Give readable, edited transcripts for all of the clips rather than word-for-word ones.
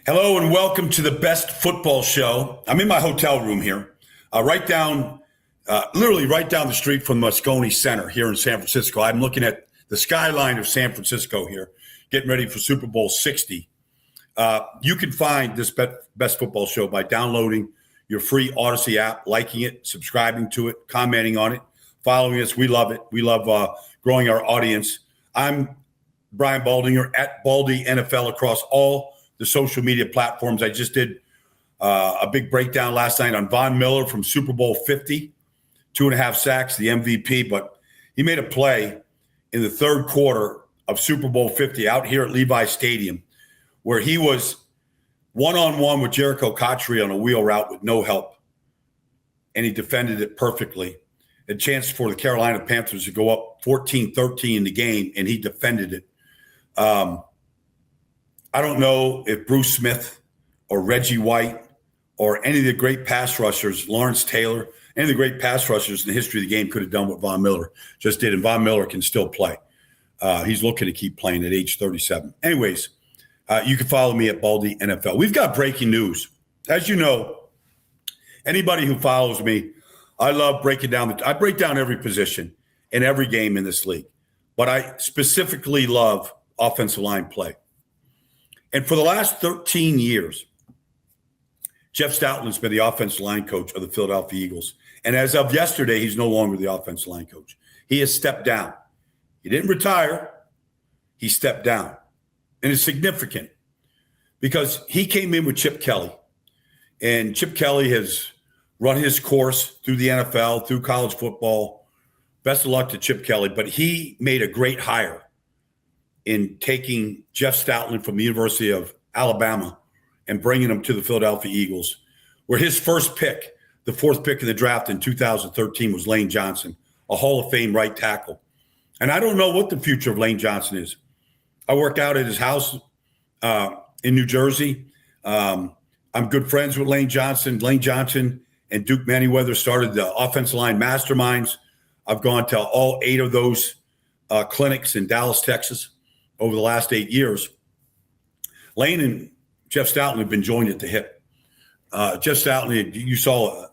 Hello and welcome to the best football show. I'm in my hotel room here, literally right down the street from Moscone Center here in San Francisco. I'm looking at the skyline of San Francisco here, getting ready for Super Bowl 60. You can find this best football show by downloading your free Odyssey app, liking it, subscribing to it, commenting on it, following us. We love it. We love growing our audience. I'm Brian Baldinger at Baldy NFL across all the social media platforms. I just did a big breakdown last night on Von Miller from Super Bowl 50, 2.5 sacks, the MVP, but he made a play in the third quarter of Super Bowl 50 out here at Levi Stadium where he was one-on-one with Jericho Cotchery on a wheel route with no help, and he defended it perfectly. A chance for the Carolina Panthers to go up 14-13 in the game, and he defended it. I don't know if Bruce Smith or Reggie White or any of the great pass rushers, Lawrence Taylor, any of the great pass rushers in the history of the game could have done what Von Miller just did, and Von Miller can still play. He's looking to keep playing at age 37. Anyways, you can follow me at Baldy NFL. We've got breaking news. As you know, anybody who follows me, I love breaking down. I break down every position in every game in this league, but I specifically love offensive line play. And for the last 13 years, Jeff Stoutland's been the offensive line coach of the Philadelphia Eagles. And as of yesterday, he's no longer the offensive line coach. He has stepped down. He didn't retire. He stepped down. And it's significant because he came in with Chip Kelly. And Chip Kelly has run his course through the NFL, through college football. Best of luck to Chip Kelly. But he made a great hire in taking Jeff Stoutland from the University of Alabama and bringing him to the Philadelphia Eagles, where his first pick, the fourth pick in the draft in 2013, was Lane Johnson, a Hall of Fame right tackle. And I don't know what the future of Lane Johnson is. I work out at his house in New Jersey. I'm good friends with Lane Johnson. Lane Johnson and Duke Manyweather started the offensive line masterminds. I've gone to all 8 of those clinics in Dallas, Texas, over the last 8 years. Lane and Jeff Stoutland have been joined at the hip. Jeff Stoutland, you saw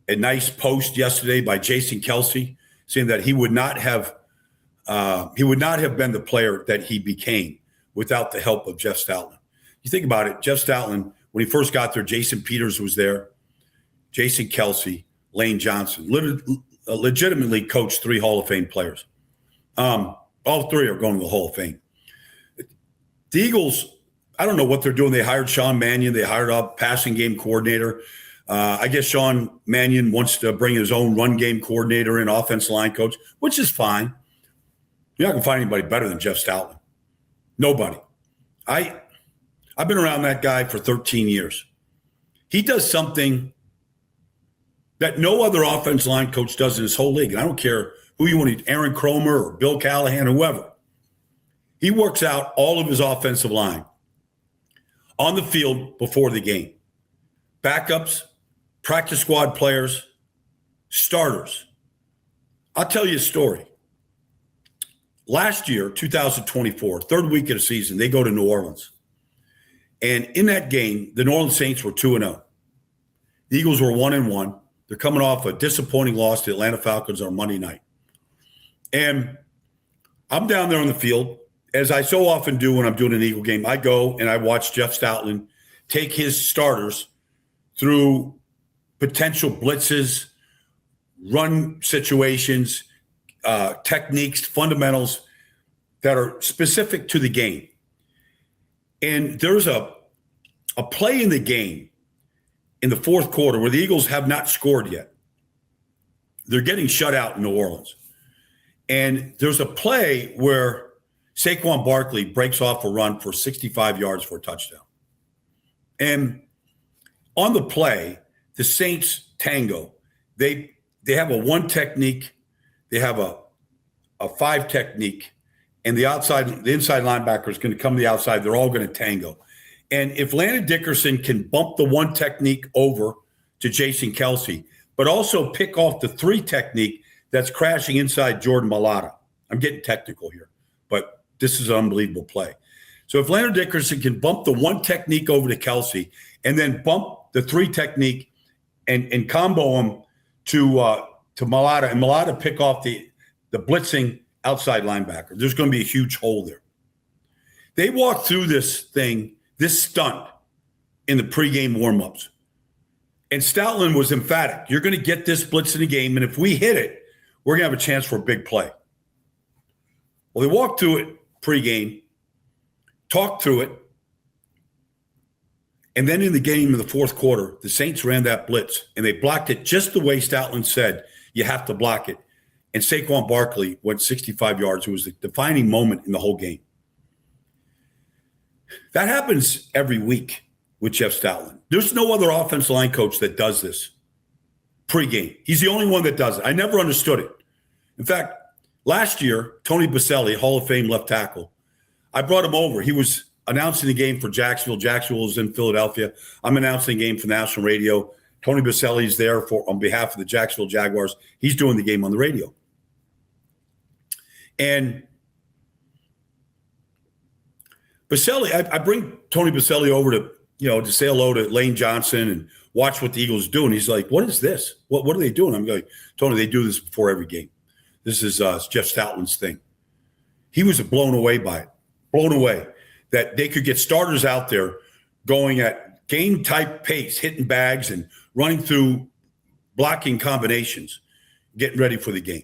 a nice post yesterday by Jason Kelsey saying that he would not have been the player that he became without the help of Jeff Stoutland. You think about it, Jeff Stoutland, when he first got there, Jason Peters was there, Jason Kelsey, Lane Johnson, legitimately coached 3 Hall of Fame players. All 3 are going to the Hall of Fame. The Eagles, I don't know what they're doing. They hired Sean Mannion. They hired a passing game coordinator. I guess Sean Mannion wants to bring his own run game coordinator in, offensive line coach, which is fine. You're not going to find anybody better than Jeff Stoutland. Nobody. I've been around that guy for 13 years. He does something that no other offensive line coach does in his whole league. And I don't care who you want to, Aaron Cromer or Bill Callahan, whoever. He works out all of his offensive line on the field before the game. Backups, practice squad players, starters. I'll tell you a story. Last year, 2024, third week of the season, they go to New Orleans. And in that game, the New Orleans Saints were 2-0. The Eagles were 1-1. They're coming off a disappointing loss to the Atlanta Falcons on Monday night. And I'm down there on the field, as I so often do when I'm doing an Eagle game. I go and I watch Jeff Stoutland take his starters through potential blitzes, run situations, techniques, fundamentals that are specific to the game. And there's a play in the game in the fourth quarter where the Eagles have not scored yet. They're getting shut out in New Orleans. And there's a play where Saquon Barkley breaks off a run for 65 yards for a touchdown. And on the play, the Saints tango. They have a 1 technique, they have a 5 technique, and the inside linebacker is going to come to the outside. They're all going to tango. And if Landon Dickerson can bump the 1 technique over to Jason Kelsey, but also pick off the 3 technique that's crashing inside Jordan Mailata. I'm getting technical here, but this is an unbelievable play. So if Leonard Dickerson can bump the one technique over to Kelsey and then bump the three technique and combo him to Malata, and Malata pick off the blitzing outside linebacker, there's going to be a huge hole there. They walked through this stunt in the pregame warmups. And Stoutland was emphatic. You're going to get this blitz in the game, and if we hit it, we're going to have a chance for a big play. Well, they walked through it pregame, talked through it, and then in the game in the fourth quarter, the Saints ran that blitz, and they blocked it just the way Stoutland said you have to block it. And Saquon Barkley went 65 yards. It was the defining moment in the whole game. That happens every week with Jeff Stoutland. There's no other offensive line coach that does this pregame. He's the only one that does it. I never understood it. In fact, last year, Tony Baselli, Hall of Fame left tackle, I brought him over. He was announcing the game for Jacksonville. Jacksonville is in Philadelphia. I'm announcing the game for national radio. Tony Baselli is there on behalf of the Jacksonville Jaguars. He's doing the game on the radio. And Baselli, I bring Tony Baselli over to say hello to Lane Johnson and watch what the Eagles do. And he's like, what is this? What are they doing? I'm going, Tony, they do this before every game. This is Jeff Stoutland's thing. He was blown away by it, blown away that they could get starters out there going at game-type pace, hitting bags and running through blocking combinations, getting ready for the game.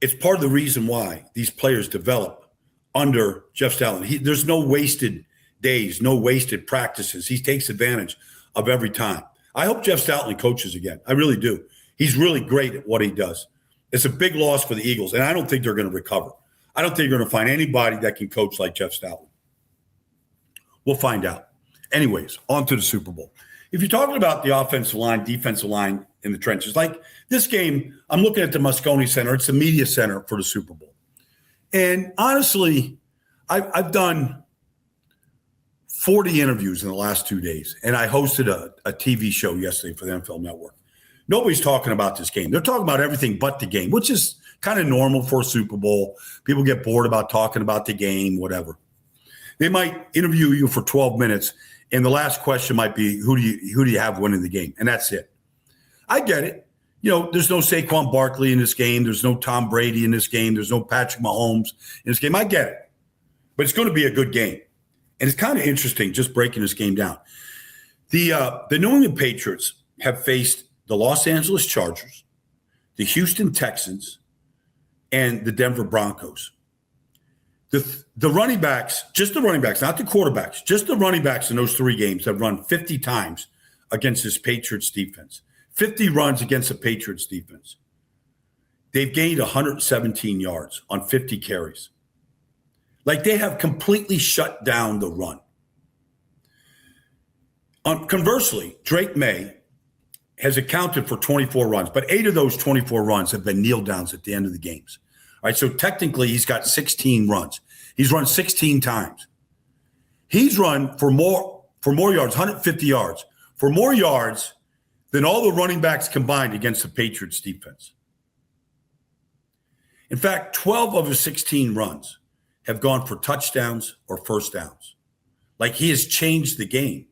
It's part of the reason why these players develop under Jeff Stoutland. There's no wasted days, no wasted practices. He takes advantage of every time. I hope Jeff Stoutland coaches again. I really do. He's really great at what he does. It's a big loss for the Eagles, and I don't think they're going to recover. I don't think they're going to find anybody that can coach like Jeff Stoutland. We'll find out. Anyways, on to the Super Bowl. If you're talking about the offensive line, defensive line in the trenches, like this game, I'm looking at the Moscone Center. It's the media center for the Super Bowl. And honestly, I've done 40 interviews in the last 2 days, and I hosted a TV show yesterday for the NFL Network. Nobody's talking about this game. They're talking about everything but the game, which is kind of normal for a Super Bowl. People get bored about talking about the game, whatever. They might interview you for 12 minutes, and the last question might be, who do you have winning the game? And that's it. I get it. There's no Saquon Barkley in this game. There's no Tom Brady in this game. There's no Patrick Mahomes in this game. I get it. But it's going to be a good game. And it's kind of interesting just breaking this game down. The New England Patriots have faced the Los Angeles Chargers, the Houston Texans, and the Denver Broncos. The running backs, just the running backs, not the quarterbacks, just the running backs in those three games have run 50 times against this Patriots defense. 50 runs against the Patriots defense. They've gained 117 yards on 50 carries. Like, they have completely shut down the run. Conversely, Drake May has accounted for 24 runs, but 8 of those 24 runs have been kneel downs at the end of the games. All right, so technically he's got 16 runs. He's run 16 times. He's run for more yards, 150 yards, for more yards than all the running backs combined against the Patriots defense. In fact, 12 of his 16 runs have gone for touchdowns or first downs. Like, he has changed the game.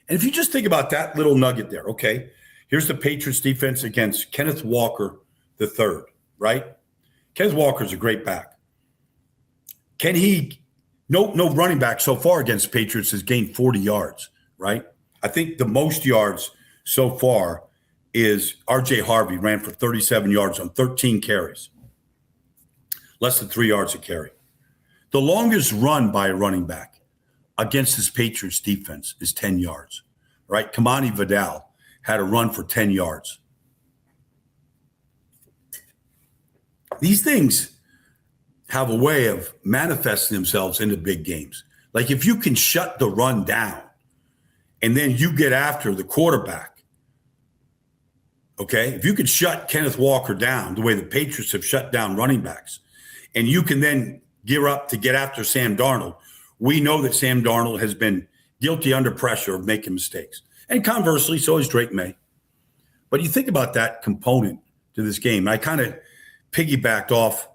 And if you just think about that little nugget there, okay, here's the Patriots defense against Kenneth Walker III, right? Kenneth Walker's a great back. No running back so far against Patriots has gained 40 yards, right? I think the most yards so far is R.J. Harvey, ran for 37 yards on 13 carries. Less than 3 yards a carry. The longest run by a running back against this Patriots defense is 10 yards, right? Kamani Vidal had a run for 10 yards. These things have a way of manifesting themselves into big games. Like, if you can shut the run down and then you get after the quarterback, okay? If you could shut Kenneth Walker down the way the Patriots have shut down running backs, and you can then gear up to get after Sam Darnold, we know that Sam Darnold has been guilty under pressure of making mistakes. And conversely, so is Drake May. But you think about that component to this game. I kind of piggybacked off,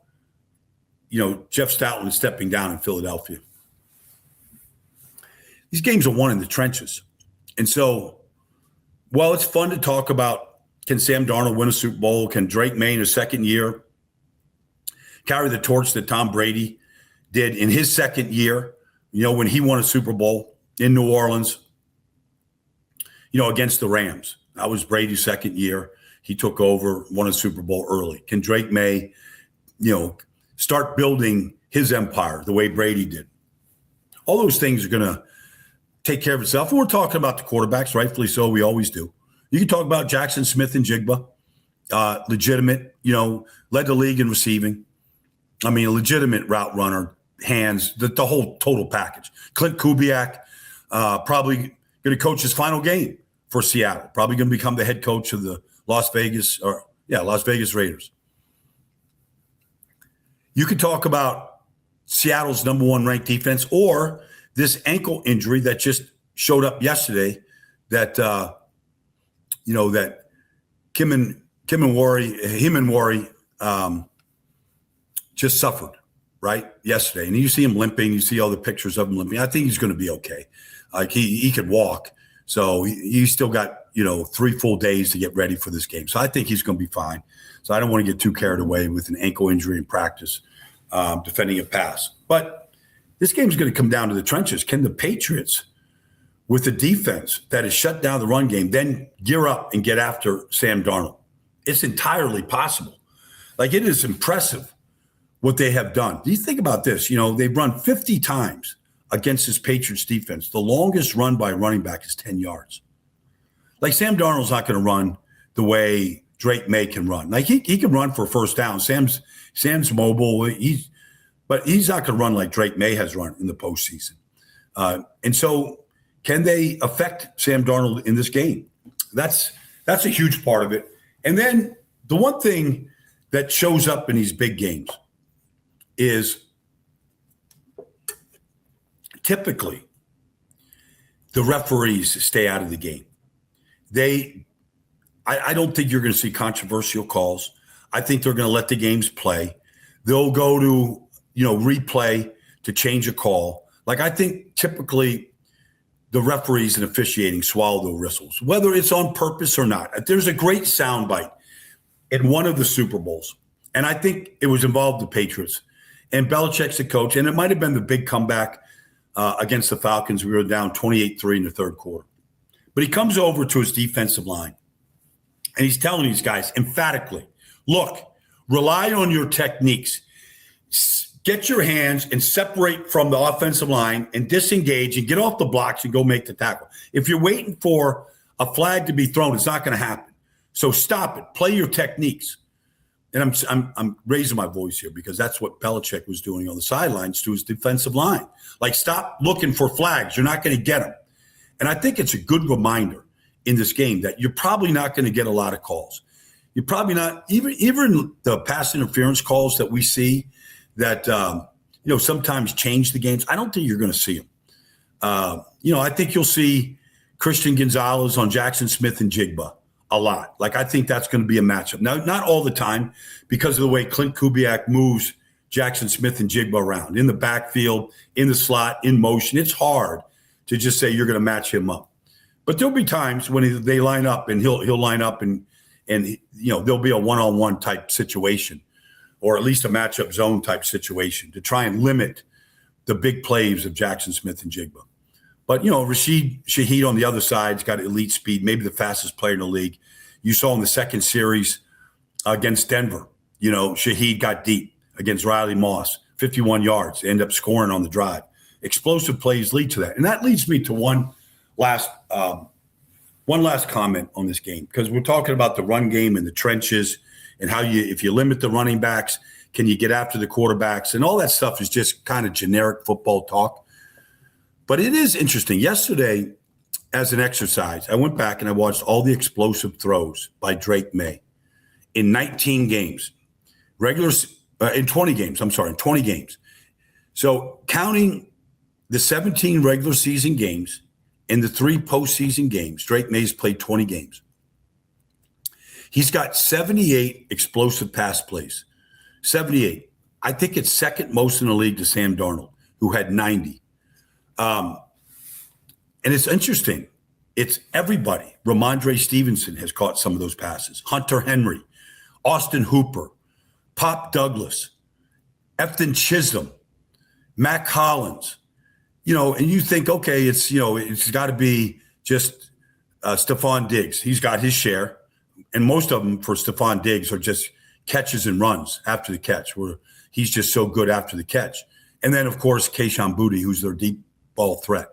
Jeff Stoutland stepping down in Philadelphia. these games are won in the trenches. And so, while it's fun to talk about, can Sam Darnold win a Super Bowl? Can Drake May in his second year carry the torch that Tom Brady did in his second year, when he won a Super Bowl in New Orleans, against the Rams? That was Brady's second year. He took over, won a Super Bowl early. Can Drake May, start building his empire the way Brady did? All those things are going to take care of itself. And we're talking about the quarterbacks, rightfully so. We always do. You can talk about Jackson Smith and Jigba, legitimate, led the league in receiving. I mean, a legitimate route runner, hands, the whole total package. Clint Kubiak, probably going to coach his final game for Seattle. Probably going to become the head coach of the Las Vegas Raiders. You could talk about Seattle's number one ranked defense, or this ankle injury that just showed up yesterday that, that Kim and Worry just suffered, right, yesterday. And you see him limping. You see all the pictures of him limping. I think he's going to be okay. Like he could walk. So he's still got, 3 full days to get ready for this game. So I think he's going to be fine. So I don't want to get too carried away with an ankle injury in practice, defending a pass. But this game's going to come down to the trenches. Can the Patriots, with a defense that has shut down the run game, then gear up and get after Sam Darnold? It's entirely possible. Like, it is impressive what they have done. Do you think about this? They've run 50 times against this Patriots defense. The longest run by a running back is 10 yards. Like, Sam Darnold's not going to run the way Drake May can run. Like, he can run for a first down. Sam's mobile. But he's not going to run like Drake May has run in the postseason. And so, can they affect Sam Darnold in this game? That's a huge part of it. And then the one thing that shows up in these big games is typically the referees stay out of the game. I don't think you're going to see controversial calls. I think they're going to let the games play. They'll go to, replay to change a call. Like, I think typically the referees and officiating swallow the whistles, whether it's on purpose or not. There's a great soundbite in one of the Super Bowls, and I think it was involved the Patriots. And Belichick's the coach, and it might have been the big comeback against the Falcons. We were down 28-3 in the third quarter. But he comes over to his defensive line, and he's telling these guys emphatically, look, rely on your techniques. Get your hands and separate from the offensive line and disengage and get off the blocks and go make the tackle. If you're waiting for a flag to be thrown, it's not going to happen. So stop it. Play your techniques. And I'm raising my voice here because that's what Belichick was doing on the sidelines to his defensive line. Like, stop looking for flags. You're not going to get them. And I think it's a good reminder in this game that you're probably not going to get a lot of calls. You're probably not, even the pass interference calls that we see that, sometimes change the games. I don't think you're going to see them. I think you'll see Christian Gonzalez on Jackson Smith and Jigba a lot. Like, I think that's going to be a matchup. Now, not all the time because of the way Clint Kubiak moves Jackson Smith and Jigba around in the backfield, in the slot, in motion. It's hard to just say you're going to match him up. But there'll be times when they line up and he'll line up and there'll be a one-on-one type situation, or at least a matchup zone type situation to try and limit the big plays of Jackson Smith and Jigba. But, Rashid Shaheed on the other side's got elite speed, maybe the fastest player in the league. You saw in the second series against Denver, Shaheed got deep against Riley Moss, 51 yards, end up scoring on the drive. Explosive plays lead to that. And that leads me to one last comment on this game, because we're talking about the run game and the trenches and how if you limit the running backs, can you get after the quarterbacks? And all that stuff is just kind of generic football talk. But it is interesting. Yesterday, as an exercise, I went back and I watched all the explosive throws by Drake May in 19 games. In 20 games. So counting the 17 regular season games and the 3 postseason games, Drake May's played 20 games. He's got 78 explosive pass plays. 78. I think it's second most in the league to Sam Darnold, who had 90. And it's interesting. It's everybody. Ramondre Stevenson has caught some of those passes. Hunter Henry, Austin Hooper, Pop Douglas, Efton Chisholm, Mac Hollins. And you think, okay, it's got to be just Stephon Diggs. He's got his share. And most of them for Stephon Diggs are just catches and runs after the catch, where he's just so good after the catch. And then, of course, Kayshon Boutte, who's their deep ball threat.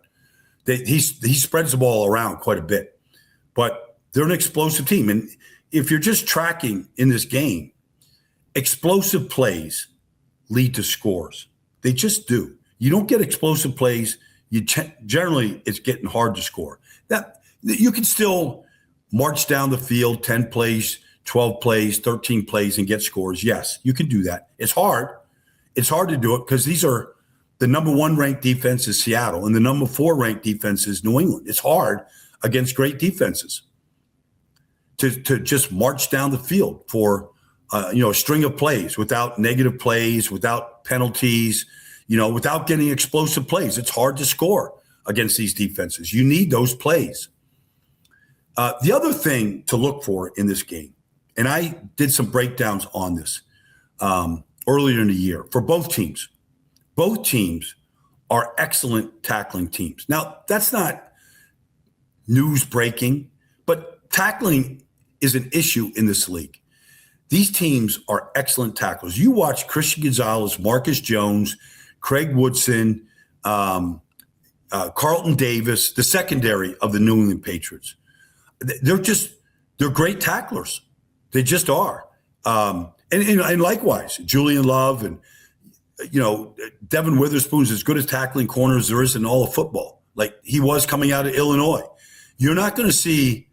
He spreads the ball around quite a bit. But they're an explosive team. And if you're just tracking in this game, explosive plays lead to scores. They just do. You don't get explosive plays. Generally, it's getting hard to score. That you can still march down the field 10 plays, 12 plays, 13 plays, and get scores. Yes, you can do that. It's hard. It's hard to do it because these are the number 1 ranked defense is Seattle, and the number 4 ranked defense is New England. It's hard against great defenses to just march down the field for a string of plays without negative plays, without penalties, without getting explosive plays. It's hard to score against these defenses. You need those plays. The other thing to look for in this game, and I did some breakdowns on this earlier in the year for both teams. Both teams are excellent tackling teams. Now, that's not news breaking, but tackling is an issue in this league. These teams are excellent tacklers. You watch Christian Gonzalez, Marcus Jones, Craig Woodson, Carlton Davis, the secondary of the New England Patriots. They're great tacklers. They just are. And likewise, Julian Love and, Devin Witherspoon's as good as tackling corners there is in all of football. Like he was coming out of Illinois. You're not going to see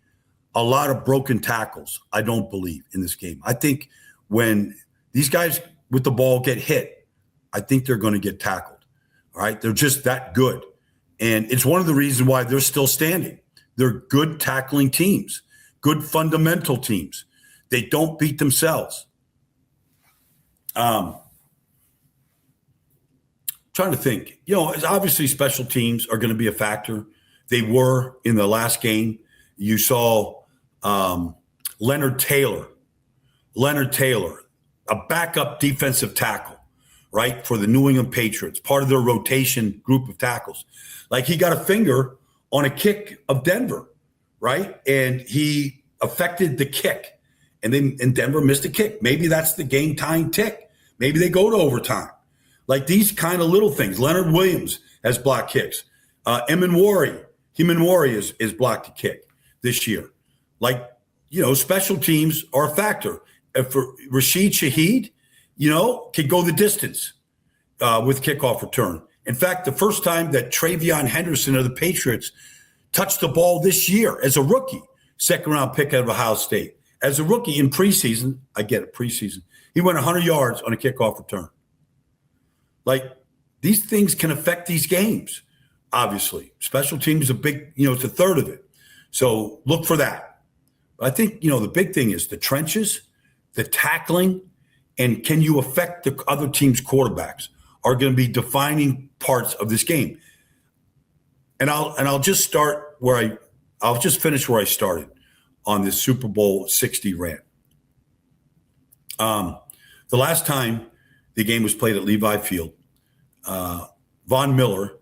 a lot of broken tackles, I don't believe, in this game. I think when these guys with the ball get hit, I think they're going to get tackled. All right. They're just that good. And it's one of the reasons why they're still standing. They're good tackling teams, good fundamental teams. They don't beat themselves. Trying to think, obviously special teams are going to be a factor. They were in the last game. You saw Leonard Taylor, a backup defensive tackle, right, for the New England Patriots, part of their rotation group of tackles. Like he got a finger on a kick of Denver, right? And he affected the kick. And Denver missed a kick. Maybe that's the game-tying tick. Maybe they go to overtime. Like these kind of little things. Leonard Williams has blocked kicks. Himmanwari is blocked a kick this year. Like, special teams are a factor. If Rashid Shaheed, can go the distance with kickoff return. In fact, the first time that Travion Henderson of the Patriots touched the ball this year as a rookie, second-round pick out of Ohio State. As a rookie in preseason, I get it, preseason, he went 100 yards on a kickoff return. Like, these things can affect these games, obviously. Special teams is a big, it's a third of it. So look for that. But I think, the big thing is the trenches, the tackling, and can you affect the other team's quarterbacks are going to be defining parts of this game. And I'll just start I'll just finish where I started on this Super Bowl 60 rant. The last time the game was played at Levi Field, Von Miller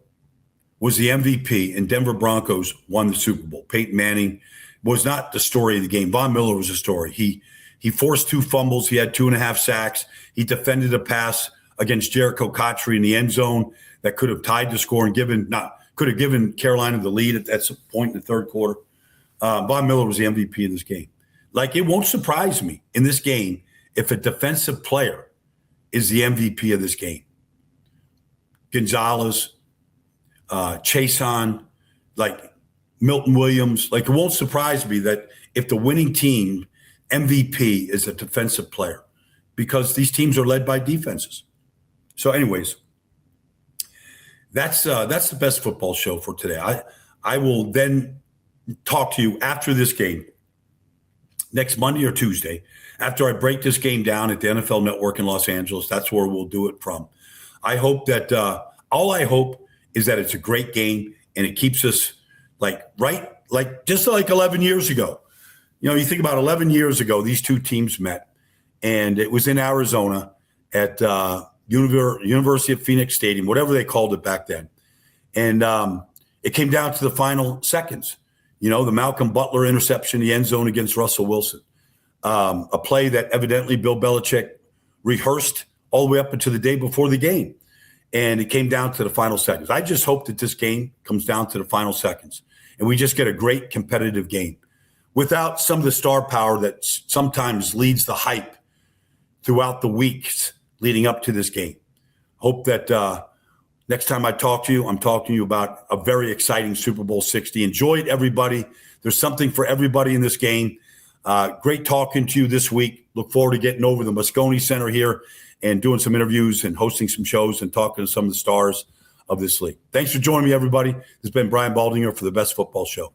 was the MVP and Denver Broncos won the Super Bowl. Peyton Manning was not the story of the game. Von Miller was the story. He forced 2 fumbles. He had 2.5 sacks. He defended a pass against Jericho Cotchery in the end zone that could have tied the score and could have given Carolina the lead at that point in the third quarter. Von Miller was the MVP of this game. Like, it won't surprise me in this game if a defensive player is the MVP of this game. Gonzalez, Chason, like Milton Williams. Like, it won't surprise me that if the winning team MVP is a defensive player, because these teams are led by defenses. So anyways, that's the best football show for today. I will then talk to you after this game, next Monday or Tuesday, after I break this game down at the NFL Network in Los Angeles. That's where we'll do it from. I hope that all I hope is that it's a great game and it keeps us Just like 11 years ago. You think about 11 years ago, these two teams met, and it was in Arizona at University of Phoenix Stadium, whatever they called it back then. And it came down to the final seconds. The Malcolm Butler interception, the end zone against Russell Wilson. A play that evidently Bill Belichick rehearsed all the way up until the day before the game. And it came down to the final seconds. I just hope that this game comes down to the final seconds and we just get a great competitive game without some of the star power that sometimes leads the hype throughout the weeks leading up to this game. Hope that next time I talk to you, I'm talking to you about a very exciting Super Bowl 60. Enjoy it, everybody. There's something for everybody in this game. Great talking to you this week. Look forward to getting over the Moscone Center here and doing some interviews and hosting some shows and talking to some of the stars of this league. Thanks for joining me, everybody. This has been Brian Baldinger for the Best Football Show.